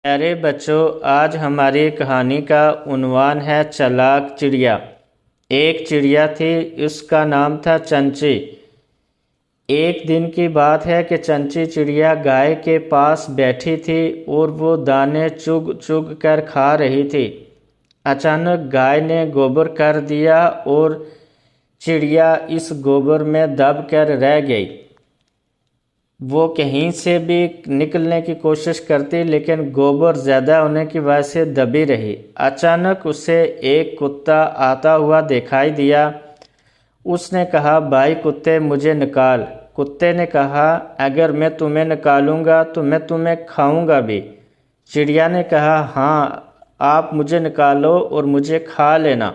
پیارے بچوں، آج ہماری کہانی کا عنوان ہے چالاک چڑیا۔ ایک چڑیا تھی، اس کا نام تھا چنچی۔ ایک دن کی بات ہے کہ چنچی چڑیا گائے کے پاس بیٹھی تھی اور وہ دانے چگ چگ کر کھا رہی تھی۔ اچانک گائے نے گوبر کر دیا اور چڑیا اس گوبر میں دب کر رہ گئی۔ وہ کہیں سے بھی نکلنے کی کوشش کرتی لیکن گوبر زیادہ ہونے کی وجہ سے دبی رہی۔ اچانک اسے ایک کتا آتا ہوا دکھائی دیا۔ اس نے کہا، بھائی کتے مجھے نکال۔ کتے نے کہا، اگر میں تمہیں نکالوں گا تو میں تمہیں کھاؤں گا بھی۔ چڑیا نے کہا، ہاں آپ مجھے نکالو اور مجھے کھا لینا۔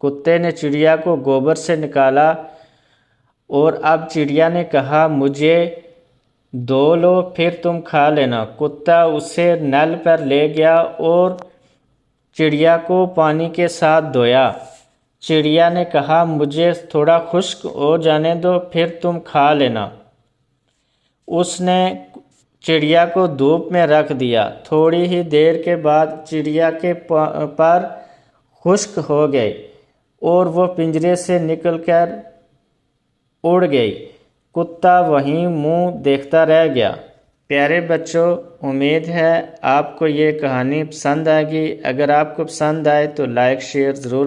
کتے نے چڑیا کو گوبر سے نکالا اور اب چڑیا نے کہا، مجھے دھو لو پھر تم کھا لینا۔ کتا اسے نل پر لے گیا اور چڑیا کو پانی کے ساتھ دھویا۔ چڑیا نے کہا، مجھے تھوڑا خشک ہو جانے دو پھر تم کھا لینا۔ اس نے چڑیا کو دھوپ میں رکھ دیا۔ تھوڑی ہی دیر کے بعد چڑیا کے پر خشک ہو گئے اور وہ پنجرے سے نکل کر اڑ گئی۔ کتا وہیں منہ دیکھتا رہ گیا۔ پیارے بچوں، امید ہے آپ کو یہ کہانی پسند آئے گی۔ اگر آپ کو پسند آئے تو لائک شیئر ضرور